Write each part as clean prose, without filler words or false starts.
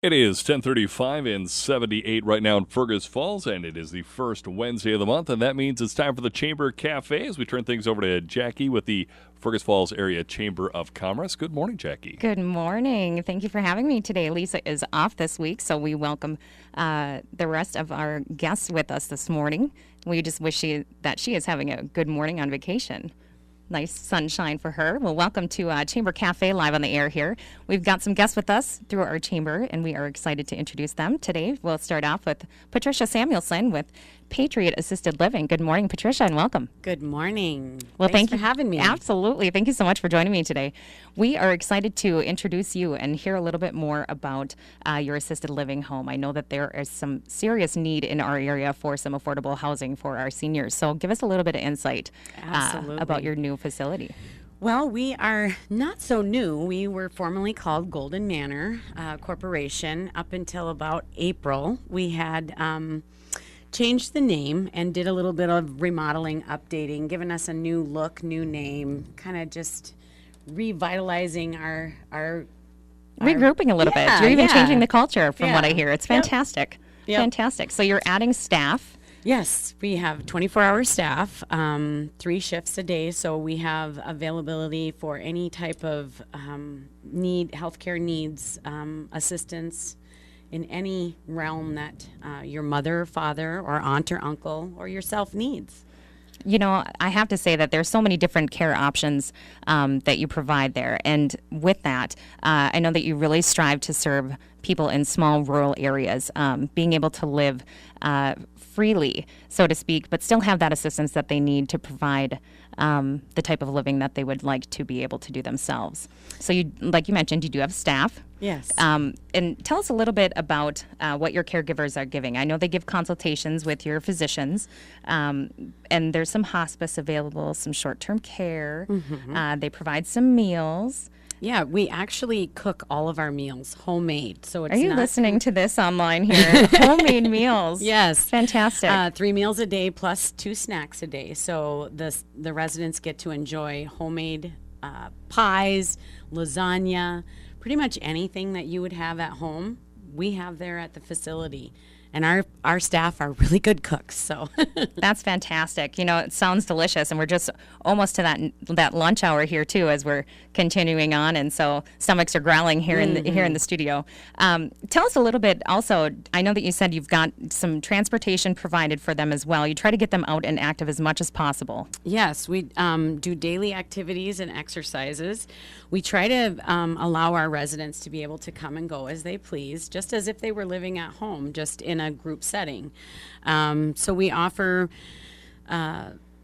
It is 10:35 and 78 right now in Fergus Falls, and it is the first Wednesday of the month, and that means it's time for the Chamber Cafe as we turn things over to Jackie with the Fergus Falls Area Chamber of Commerce. Good morning, Jackie. Good morning. Thank you for having me today. Lisa is off this week, so we welcome the rest of our guests with us this morning. We just wish that she is having a good morning on vacation. Nice sunshine for her. Well, welcome to Chamber Cafe live on the air here. We've got some guests with us through our chamber, and we are excited to introduce them today. We'll start off with Patricia Samuelson with Patriot Assisted Living. Good morning, Patricia, and welcome. Good morning. Well, Thanks for having me. Absolutely. Thank you so much for joining me today. We are excited to introduce you and hear a little bit more about your assisted living home. I know that there is some serious need in our area for some affordable housing for our seniors. So give us a little bit of insight about your new facility. Well, we are not so new. We were formerly called Golden Manor Corporation up until about April. We had changed the name and did a little bit of remodeling, updating, giving us a new look, new name, kind of just revitalizing our regrouping a little bit. You're even changing the culture from what I hear. It's fantastic. Yep. Fantastic. So you're adding staff. Yes, we have 24-hour staff, 3 shifts a day, so we have availability for any type of healthcare needs, assistance in any realm that your mother, father, or aunt or uncle or yourself needs. You know, I have to say that there's so many different care options that you provide there. And with that, I know that you really strive to serve people in small rural areas, being able to live freely, so to speak, but still have that assistance that they need to provide the type of living that they would like to be able to do themselves. So you, like you mentioned, you do have staff. Yes. And tell us a little bit about what your caregivers are giving. I know they give consultations with your physicians, and there's some hospice available, some short-term care. Mm-hmm. They provide some meals. Yeah, we actually cook all of our meals homemade. So it's Are you listening to this online here? Homemade meals. Yes. Fantastic. 3 meals a day plus 2 snacks a day. So the residents get to enjoy homemade pies, lasagna, pretty much anything that you would have at home, we have there at the facility. And our staff are really good cooks, so. That's fantastic. You know, it sounds delicious, and we're just almost to that lunch hour here, too, as we're continuing on, and so stomachs are growling here in the studio. Tell us a little bit also, I know that you said you've got some transportation provided for them as well. You try to get them out and active as much as possible. Yes, we do daily activities and exercises. We try to allow our residents to be able to come and go as they please, just as if they were living at home, just in a group setting. So we offer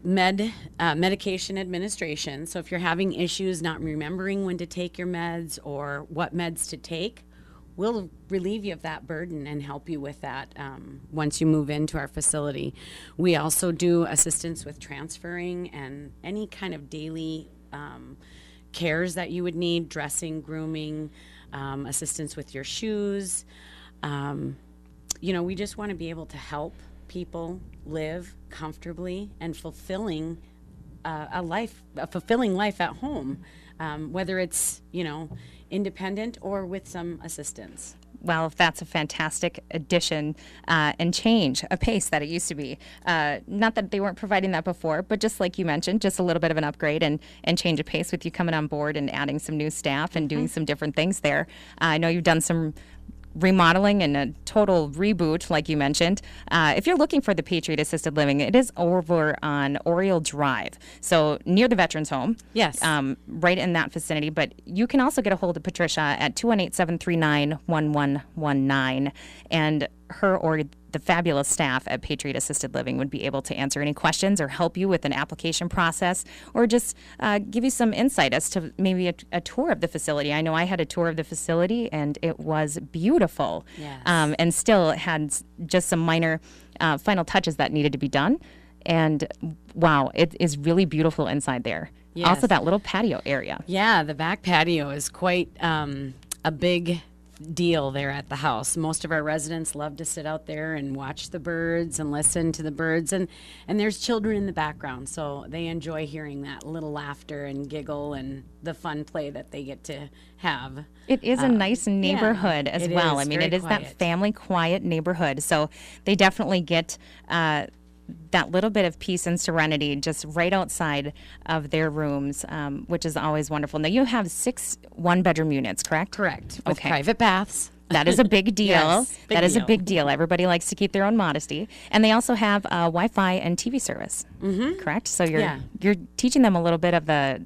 medication administration. So if you're having issues not remembering when to take your meds or what meds to take, we'll relieve you of that burden and help you with that once you move into our facility. We also do assistance with transferring and any kind of daily cares that you would need, dressing, grooming, assistance with your shoes. You know, we just want to be able to help people live comfortably and fulfilling a fulfilling life at home, whether it's, you know, independent or with some assistance. Well, that's a fantastic addition and change, a pace that it used to be. Not that they weren't providing that before, but just like you mentioned, just a little bit of an upgrade and change of pace with you coming on board and adding some new staff and doing some different things there. I know you've done some remodeling and a total reboot, like you mentioned. If you're looking for the Patriot Assisted Living, it is over on Oriole Drive, so near the Veterans Home. Yes. Right in that vicinity. But you can also get a hold of Patricia at 218-739-1119, and her or the fabulous staff at Patriot Assisted Living would be able to answer any questions or help you with an application process, or just give you some insight as to maybe a tour of the facility. I know I had a tour of the facility, and it was beautiful. Yes. And still had just some minor final touches that needed to be done. And wow, it is really beautiful inside there. Yes. Also that little patio area. Yeah, the back patio is quite a big deal there at the house. Most of our residents love to sit out there and watch the birds and listen to the birds, and there's children in the background, so they enjoy hearing that little laughter and giggle and the fun play that they get to have. It is a nice neighborhood as well. I mean, it is that family quiet neighborhood, so they definitely get that little bit of peace and serenity just right outside of their rooms, which is always wonderful. Now, you have 6 one-bedroom units, correct? Correct, with private baths. That is a big deal. Yes, that is a big deal. Everybody likes to keep their own modesty. And they also have Wi-Fi and TV service, correct? So you're teaching them a little bit of the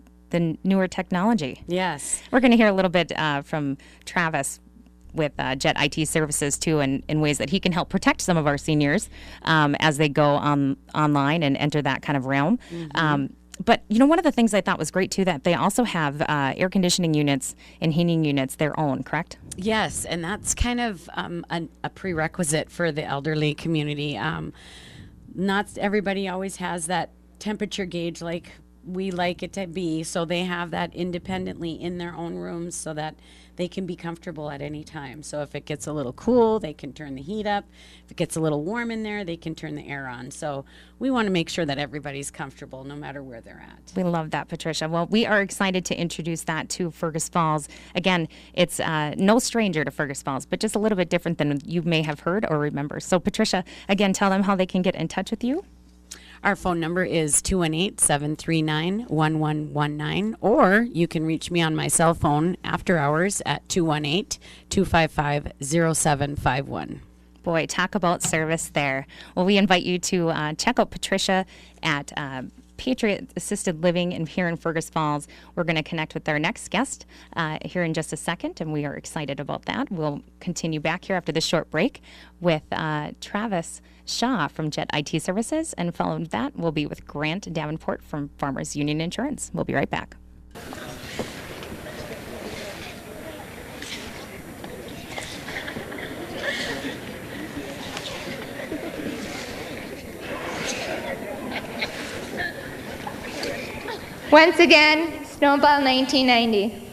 newer technology. Yes. We're going to hear a little bit from Travis with Jet IT Services, too, and in ways that he can help protect some of our seniors as they go online and enter that kind of realm. But, you know, one of the things I thought was great, too, that they also have air conditioning units and heating units their own, correct? Yes, and that's kind of a prerequisite for the elderly community. Not everybody always has that temperature gauge like we like it to be, so they have that independently in their own rooms so that they can be comfortable at any time. So if it gets a little cool, they can turn the heat up. If it gets a little warm in there, they can turn the air on. So we want to make sure that everybody's comfortable no matter where they're at. We love that, Patricia. Well, we are excited to introduce that to Fergus Falls. Again, it's no stranger to Fergus Falls, but just a little bit different than you may have heard or remember. So, Patricia, again, tell them how they can get in touch with you. Our phone number is 218-739-1119, or you can reach me on my cell phone after hours at 218-255-0751. Boy, talk about service there. Well, we invite you to check out Patricia at Patriot Assisted Living here in Fergus Falls. We're going to connect with our next guest here in just a second, and we are excited about that. We'll continue back here after this short break with Travis Shaw from Jet IT Services, and following that, we'll be with Grant Davenport from Farmers Union Insurance. We'll be right back. Once again, Snowball 1990.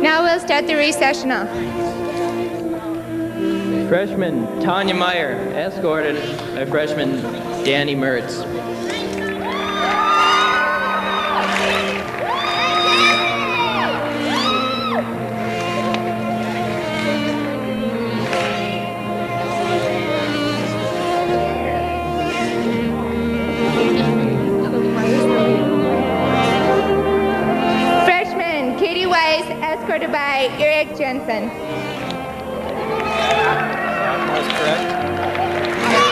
Now we'll start the recessional. Freshman Tanya Meyer, escorted by freshman Danny Mertz. Escorted by Eric Jensen. That's correct.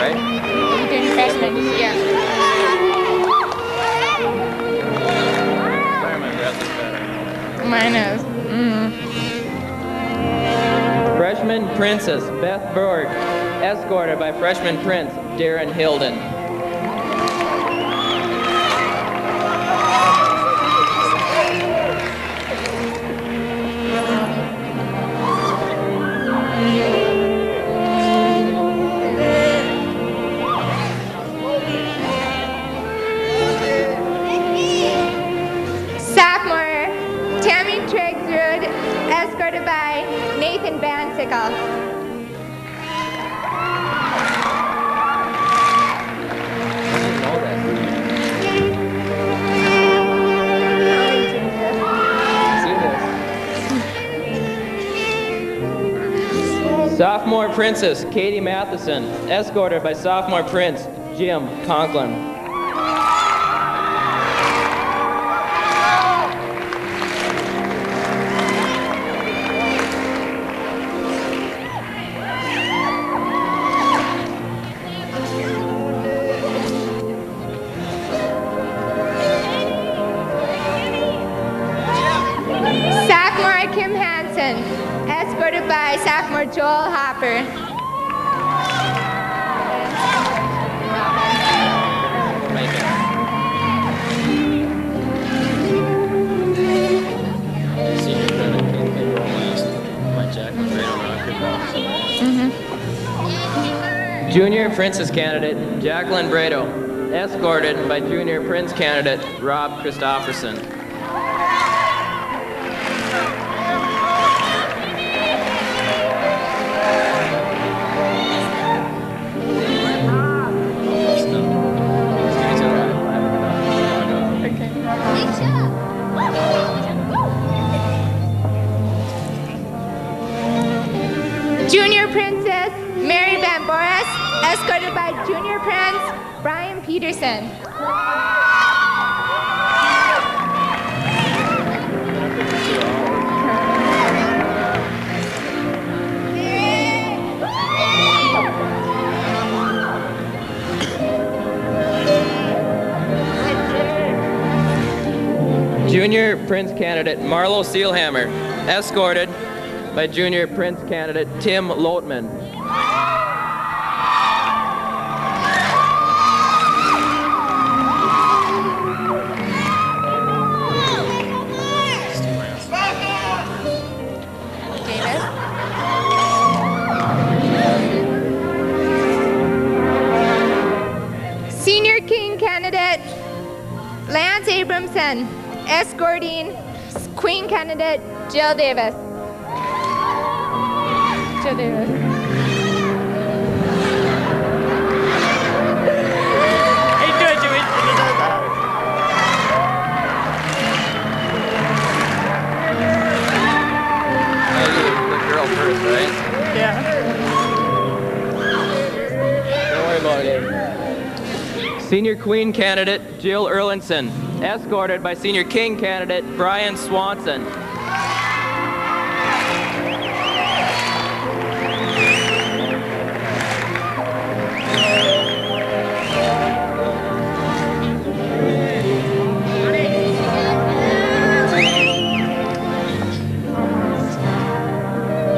Right? You're doing freshman, yeah. Sorry, my breath is better. Mine is. Freshman Princess Beth Berg, escorted by freshman Prince Darren Hilden. Escorted by Nathan Bansickle. Sophomore Princess Katie Matheson, escorted by sophomore Prince Jim Conklin. Escorted by sophomore Joel Hopper. Senior credit came last. My jack was right on the rocket. Junior Princess candidate Jacqueline Brado, escorted by Junior Prince candidate Rob Christofferson. Junior Princess Mary Van Boris, escorted by Junior Prince Brian Peterson. Junior Prince candidate Marlo Seelhammer, escorted by Junior Prince candidate Tim Loatman. Senior King candidate Lance Abramson, escorting Queen candidate Jill Davis. Jill Davis. The girl first, right? Don't worry about it. Senior Queen candidate Jill Erlinson, escorted by Senior King candidate Brian Swanson.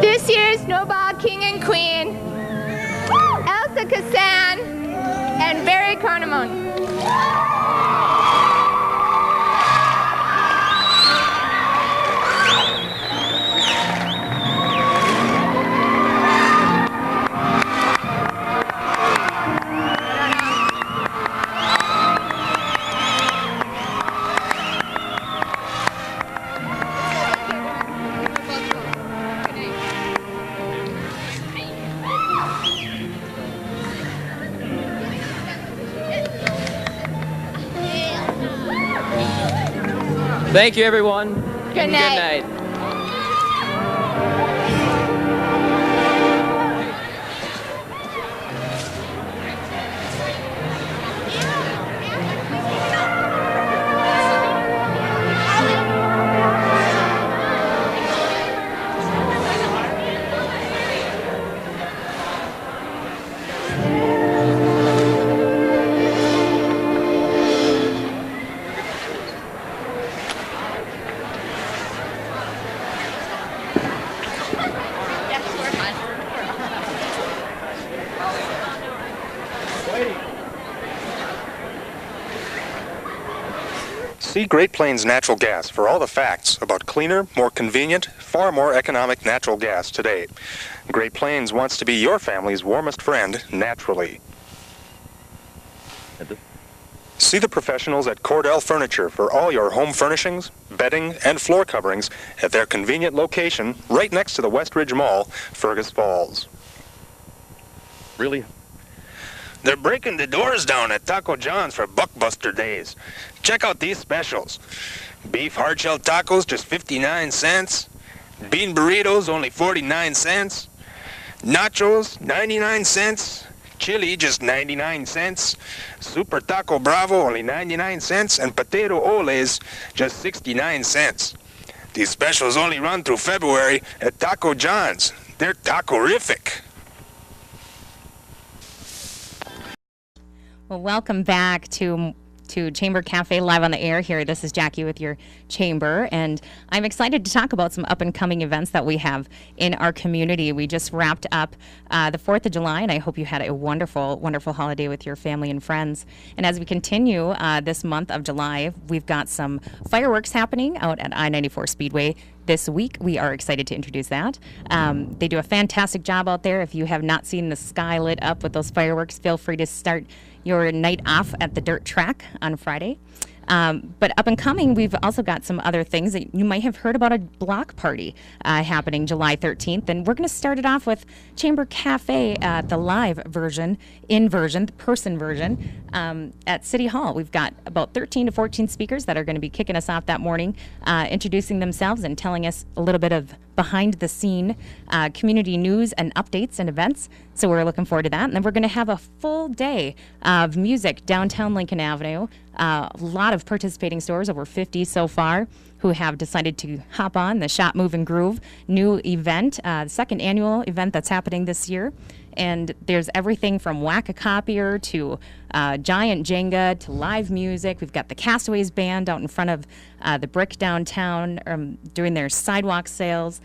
This year's Snowball King and Queen, Elsa Kassan and Barry Carnamon. Thank you, everyone. Good night. Good night. See Great Plains Natural Gas for all the facts about cleaner, more convenient, far more economic natural gas today. Great Plains wants to be your family's warmest friend naturally. See the professionals at Cordell Furniture for all your home furnishings, bedding, and floor coverings at their convenient location right next to the Westridge Mall, Fergus Falls. Really? They're breaking the doors down at Taco John's for Buckbuster Days. Check out these specials. Beef hardshell tacos, just 59 cents. Bean burritos, only 49 cents. Nachos, 99 cents. Chili, just 99 cents. Super Taco Bravo, only 99 cents. And potato oles, just 69 cents. These specials only run through February at Taco John's. They're taco-rific. Well, welcome back to Chamber Cafe live on the air here. This is Jackie with your Chamber, and I'm excited to talk about some up-and-coming events that we have in our community. We just wrapped up the 4th of July, and I hope you had a wonderful, wonderful holiday with your family and friends. And as we continue this month of July, we've got some fireworks happening out at I-94 Speedway this week. We are excited to introduce that. They do a fantastic job out there. If you have not seen the sky lit up with those fireworks, feel free to start your night off at the dirt track on Friday. But up and coming, we've also got some other things that you might have heard about. A block party happening July 13th, and we're going to start it off with Chamber Cafe, the live version, the person version, at City Hall. We've got about 13 to 14 speakers that are going to be kicking us off that morning, introducing themselves and telling us a little bit of behind the scene community news and updates and events. So we're looking forward to that. And then we're going to have a full day of music downtown Lincoln Avenue. A lot of participating stores, over 50 so far, who have decided to hop on the Shop, Move, and Groove new event, second annual event that's happening this year. And there's everything from Whack-A-Copier to giant Jenga to live music. We've got the Castaways Band out in front of the Brick downtown doing their sidewalk sales,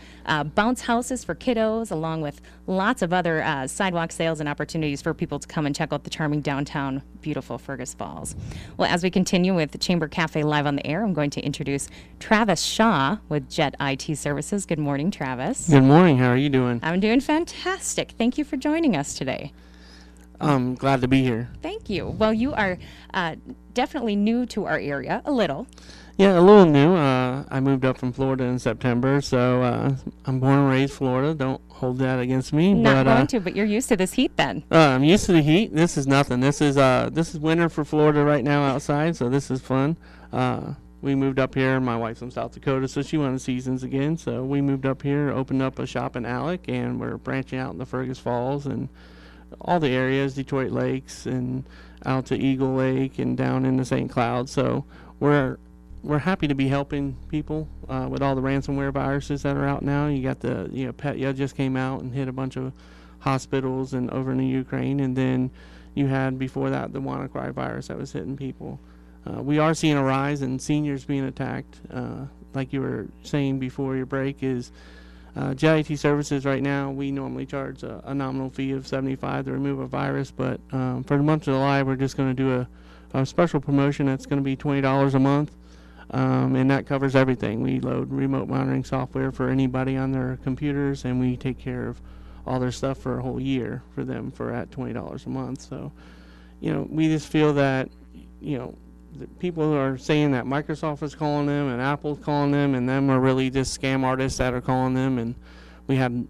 bounce houses for kiddos, along with lots of other sidewalk sales and opportunities for people to come and check out the charming downtown, beautiful Fergus Falls. Well, as we continue with the Chamber Cafe Live on the Air, I'm going to introduce Travis Shaw with Jet IT Services. Good morning, Travis. Good morning. How are you doing? I'm doing fantastic. Thank you for joining us today. I'm glad to be here. Thank you. Well, you are definitely new to our area, a little. Yeah, a little new. I moved up from Florida in September, so I'm born and raised Florida. Don't hold that against me. Not going to, but you're used to this heat then. I'm used to the heat. This is nothing. This is winter for Florida right now outside, so this is fun. We moved up here. My wife's from South Dakota, so she wanted seasons again. So we moved up here, opened up a shop in Alec, and we're branching out in the Fergus Falls and all the areas, Detroit Lakes, and out to Eagle Lake and down into St. Cloud. So we're happy to be helping people with all the ransomware viruses that are out now. You got the Petya just came out and hit a bunch of hospitals and over in the Ukraine, and then you had before that the WannaCry virus that was hitting people. We are seeing a rise in seniors being attacked. Like you were saying before your break, is Jet IT Services right now, we normally charge a nominal fee of $75 to remove a virus, but for the month of July, we're just going to do a special promotion that's going to be $20 a month, and that covers everything. We load remote monitoring software for anybody on their computers, and we take care of all their stuff for a whole year for them at $20 a month. So, we just feel that, the people who are saying that Microsoft is calling them and Apple's calling them, and them are really just scam artists that are calling them. And we had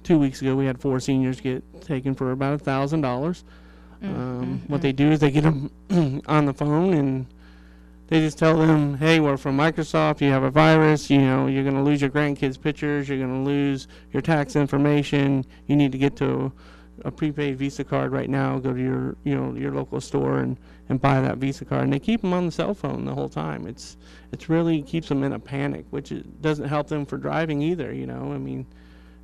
2 weeks ago, we had 4 seniors get taken for about $1,000. What they do is they get them on the phone and they just tell them, hey, we're from Microsoft, you have a virus, you're going to lose your grandkids' pictures, you're going to lose your tax information, you need to get to a prepaid Visa card right now, go to your local store and buy that Visa card. And they keep them on the cell phone the whole time. It's really keeps them in a panic, which doesn't help them for driving either. I mean,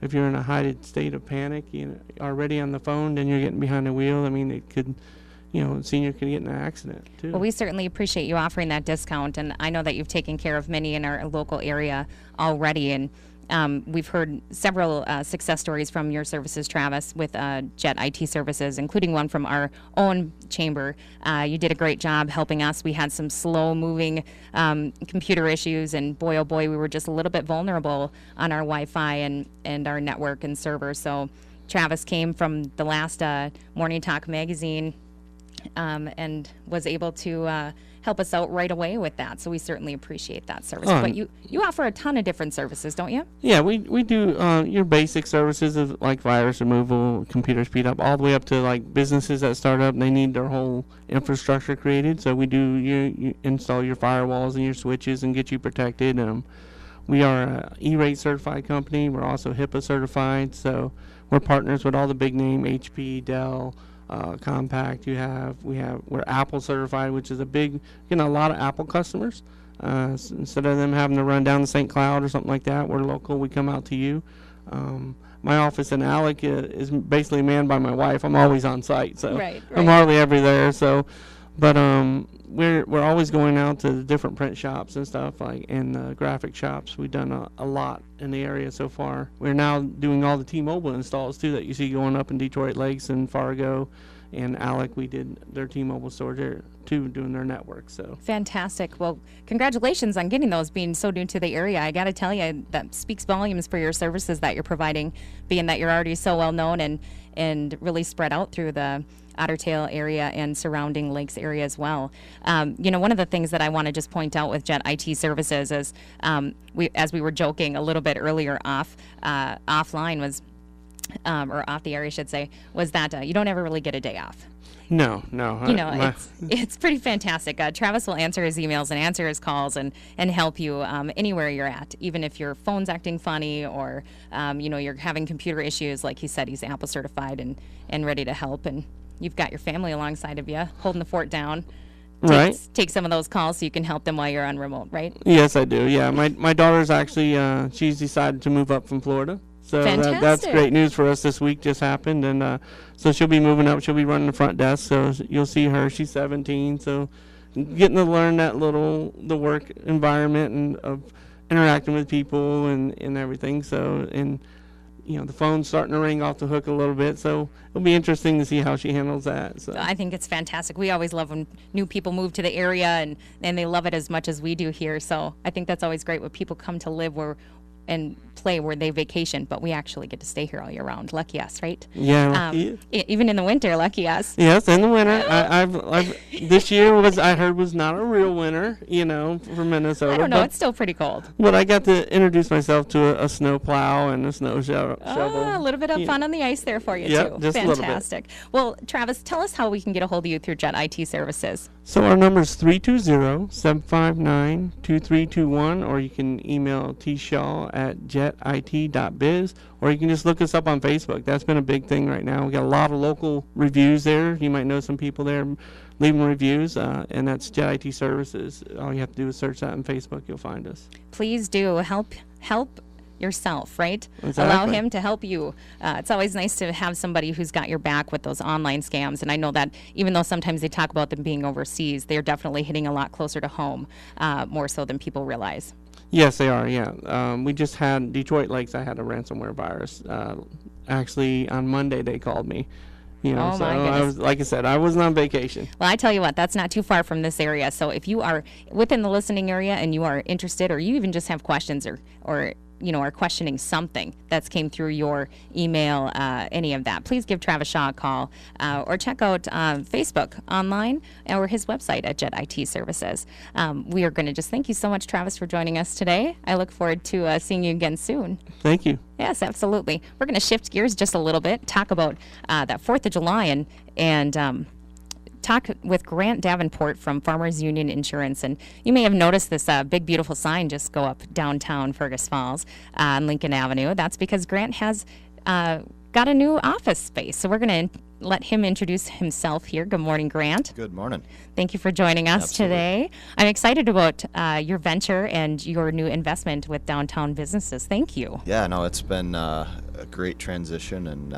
if you're in a heightened state of panic, already on the phone, then you're getting behind the wheel. I mean, it could, a senior could get in an accident too. Well, we certainly appreciate you offering that discount, and I know that you've taken care of many in our local area already, and we've heard several success stories from your services, Travis, with Jet IT Services, including one from our own chamber. You did a great job helping us. We had some slow-moving computer issues, and boy, oh boy, we were just a little bit vulnerable on our Wi-Fi and our network and server. So Travis came from the last Morning Talk magazine and was able to help us out right away with that. So we certainly appreciate that service. But you offer a ton of different services, don't you? Yeah, we do your basic services of like virus removal, computer speed up, all the way up to like businesses that start up and they need their whole infrastructure created. So we do you install your firewalls and your switches and get you protected. We are a E-rate certified company. We're also HIPAA certified. So we're partners with all the big name HP, Dell, Compact. We're Apple certified, which is a lot of Apple customers. Instead of them having to run down to St. Cloud or something like that, we're local. We come out to you. My office in Alec is basically manned by my wife. I'm always on site, so right. I'm hardly ever there. So But we're always going out to the different print shops and stuff, like, and graphic shops. We've done a lot in the area so far. We're now doing all the T-Mobile installs too that you see going up in Detroit Lakes and Fargo, and Alec. We did their T-Mobile store there too, doing their network. So Fantastic. Well, congratulations on getting those, being so new to the area. I got to tell you, that speaks volumes for your services that you're providing, being that you're already so well known and really spread out through the Otter Tail area and surrounding lakes area as well. One of the things that I want to just point out with Jet IT Services is, as we were joking a little bit earlier offline was, or off the air, I should say, was that you don't ever really get a day off. No. It's pretty fantastic. Travis will answer his emails and answer his calls and help you anywhere you're at, even if your phone's acting funny or you're having computer issues. Like he said, he's Apple certified and ready to help, and you've got your family alongside of you holding the fort down. Take some of those calls so you can help them while you're on remote, right? Yes, I do. Yeah, my daughter's actually she's decided to move up from Florida. So that's great news for us. This week just happened, and so she'll be moving up. She'll be running the front desk, so you'll see her. She's 17, so getting to learn the work environment and of interacting with people and everything. So, and the phone's starting to ring off the hook a little bit, so it'll be interesting to see how she handles that. So I think it's fantastic. We always love when new people move to the area, and they love it as much as we do here. So I think that's always great when people come to live and play where they vacation, but we actually get to stay here all year round. Lucky us, right? Yeah, even in the winter, lucky us. Yes, in the winter. I've this year I heard was not a real winter, for Minnesota. I don't know. It's still pretty cold. But I got to introduce myself to a snow plow and a snow shovel. A little bit of fun on the ice there for you, too. Just fantastic. Well, Travis, tell us how we can get a hold of you through Jet IT Services. So our number is 320-759-2321, or you can email tshaw@jetit.biz, or you can just look us up on Facebook. That's been a big thing right now. We got a lot of local reviews there. You might know some people there leaving reviews, and that's Jet IT Services. All you have to do is search that on Facebook. You'll find us. Please do help yourself, right? Exactly. Allow him to help you. It's always nice to have somebody who's got your back with those online scams, and I know that even though sometimes they talk about them being overseas, they're definitely hitting a lot closer to home, more so than people realize. Yes, they are, yeah. We just had Detroit Lakes. I had a ransomware virus. Actually, on Monday they called me. Oh, so my goodness. like I said, I wasn't on vacation. Well, I tell you what, that's not too far from this area. So if you are within the listening area and you are interested, or you even just have questions or are questioning something that's came through your email, any of that, please give Travis Shaw a call or check out Facebook online or his website at Jet IT Services. We are going to just thank you so much, Travis, for joining us today. I look forward to seeing you again soon. Thank you. Yes, absolutely. We're going to shift gears just a little bit, talk about that 4th of July and talk with Grant Davenport from Farmers Union Insurance. And you may have noticed this big, beautiful sign just go up downtown Fergus Falls on Lincoln Avenue. That's because Grant has got a new office space. So we're going to let him introduce himself here. Good morning, Grant. Good morning. Thank you for joining us today. I'm excited about your venture and your new investment with Downtown Businesses. Thank you. Yeah, no, it's been a great transition and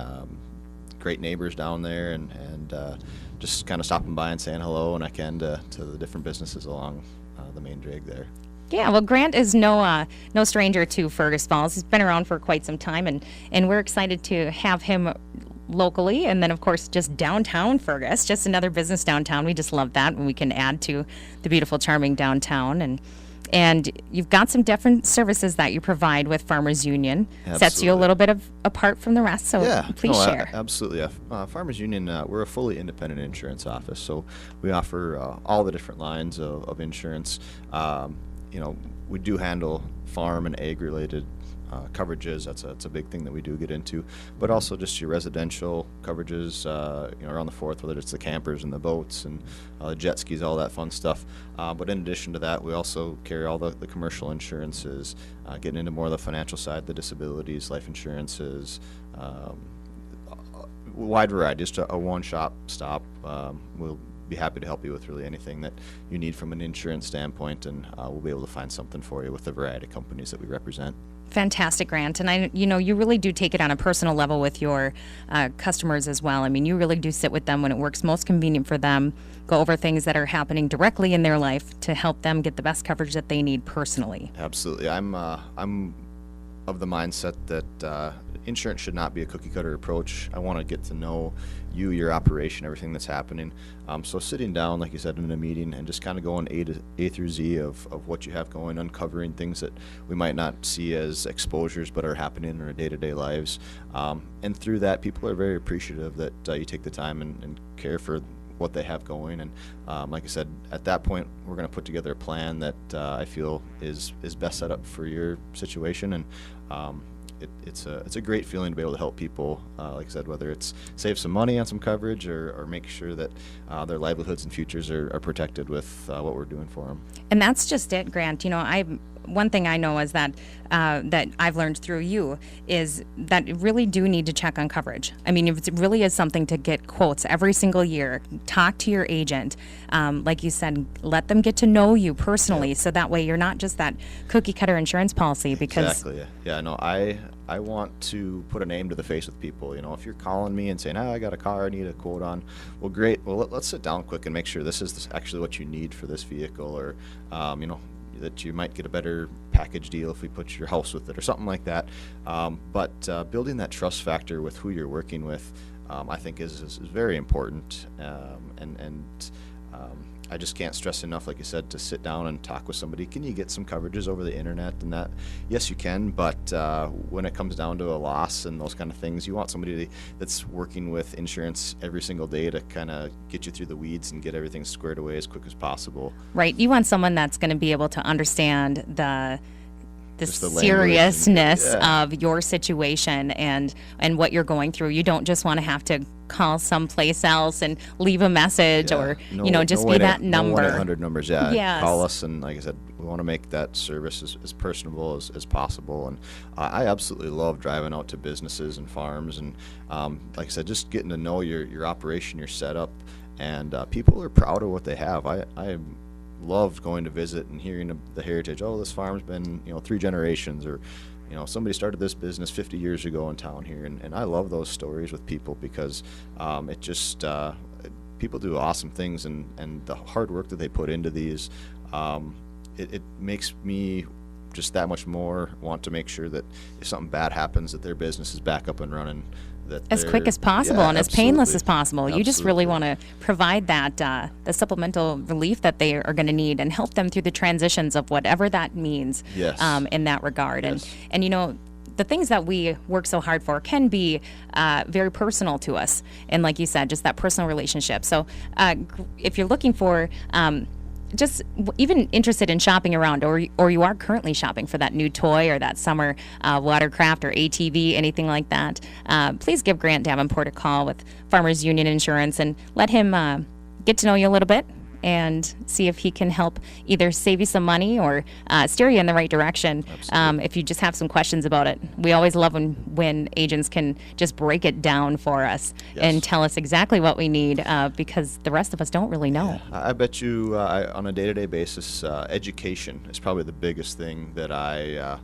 great neighbors down there, and just kind of stopping by and saying hello when I can to the different businesses along the main drag there. Yeah, well, Grant is no stranger to Fergus Falls. He's been around for quite some time, and we're excited to have him locally, and then, of course, just downtown Fergus, just another business downtown. We just love that when we can add to the beautiful, charming downtown. And you've got some different services that you provide with Farmers Union. Absolutely. Sets you a little bit apart from the rest, so please share. Absolutely. Farmers Union, we're a fully independent insurance office, so we offer all the different lines of insurance. We do handle farm and ag-related coverages. That's a big thing that we do get into, but also just your residential coverages, around the 4th, whether it's the campers and the boats and the jet skis, all that fun stuff. But in addition to that, we also carry all the commercial insurances, getting into more of the financial side, the disabilities, life insurances, wide variety, just a one-shop stop. We'll be happy to help you with really anything that you need from an insurance standpoint, and we'll be able to find something for you with the variety of companies that we represent. Fantastic, Grant. And you really do take it on a personal level with your customers as well. I mean, you really do sit with them when it works most convenient for them, go over things that are happening directly in their life to help them get the best coverage that they need personally. Absolutely. I'm of the mindset that insurance should not be a cookie cutter approach. I want to get to know you, your operation, everything that's happening. So sitting down, like you said, in a meeting and just kind of going A through Z of what you have going, uncovering things that we might not see as exposures but are happening in our day-to-day lives. And through that, people are very appreciative that you take the time and care for what they have going. And like I said, at that point, we're going to put together a plan that I feel is best set up for your situation. And it's a great feeling to be able to help people, like I said, whether it's save some money on some coverage or make sure that their livelihoods and futures are protected with what we're doing for them. And that's just it, Grant. One thing I know is that that I've learned through you is that you really do need to check on coverage. I mean, if it really is something to get quotes every single year, talk to your agent. Like you said, let them get to know you personally, so that way you're not just that cookie cutter insurance policy. Because exactly, yeah. No, I want to put a name to the face with people. If you're calling me and saying, I got a car I need a quote on, well, great. Well, let's sit down quick and make sure this is actually what you need for this vehicle, or that you might get a better package deal if we put your house with it or something like that. But building that trust factor with who you're working with, I think is very important. I just can't stress enough, like you said, to sit down and talk with somebody. Can you get some coverages over the internet and that? Yes, you can, but when it comes down to a loss and those kind of things, you want somebody that's working with insurance every single day to kind of get you through the weeds and get everything squared away as quick as possible. Right. You want someone that's going to be able to understand the language seriousness and, of your situation and what you're going through. You don't just want to have to call someplace else and leave a message or just be that number. 1-800 numbers, yeah. Yes. Call us, and like I said, we want to make that service as personable as possible. And I absolutely love driving out to businesses and farms, and like I said, just getting to know your operation, your setup, and people are proud of what they have. I loved going to visit and hearing the heritage. Oh, this farm's been 3 generations, or somebody started this business 50 years ago in town here, and I love those stories with people because it just people do awesome things, and the hard work that they put into these, it makes me just that much more want to make sure that if something bad happens, that their business is back up and running as quick as possible and as painless as possible. You just really want to provide that the supplemental relief that they are going to need and help them through the transitions of whatever that means. Yes. In that regard. Yes. And the things that we work so hard for can be very personal to us, and like you said, just that personal relationship. So if you're looking for just even interested in shopping around, or you are currently shopping for that new toy or that summer watercraft or ATV, anything like that, please give Grant Davenport a call with Farmers Union Insurance and let him get to know you a little bit and see if he can help either save you some money or steer you in the right direction. If you just have some questions about it. We always love when agents can just break it down for us and tell us exactly what we need, because the rest of us don't really know. I bet you on a day-to-day basis, education is probably the biggest thing that I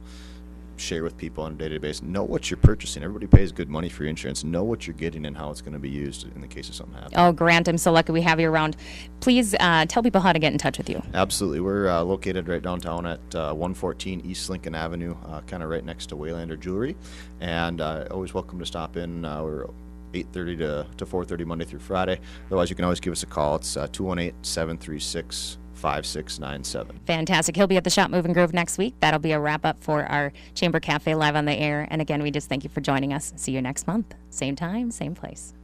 share with people on a day-to-day basis. Know what you're purchasing. Everybody pays good money for your insurance. Know what you're getting and how it's going to be used in the case of something happening. Oh, Grant, I'm so lucky we have you around. Please tell people how to get in touch with you. Absolutely. We're located right downtown at 114 East Lincoln Avenue, kind of right next to Waylander Jewelry. And always welcome to stop in. We're 8:30 to 4:30 Monday through Friday. Otherwise, you can always give us a call. It's 218-736-5697. Fantastic. He'll be at the Shop Move and Groove next week. That'll be a wrap up for our Chamber Cafe Live on the Air. And again, we just thank you for joining us. See you next month. Same time, same place.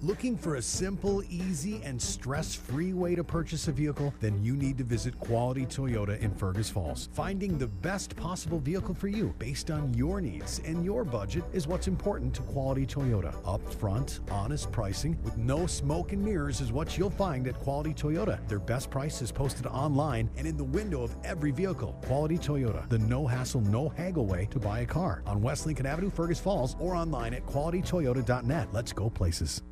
Looking for a simple, easy, and stress-free way to purchase a vehicle? Then you need to visit Quality Toyota in Fergus Falls. Finding the best possible vehicle for you based on your needs and your budget is what's important to Quality Toyota. Upfront, honest pricing with no smoke and mirrors is what you'll find at Quality Toyota. Their best price is posted online and in the window of every vehicle. Quality Toyota, the no-hassle, no-haggle way to buy a car. On West Lincoln Avenue, Fergus Falls, or online at qualitytoyota.net. Let's go places.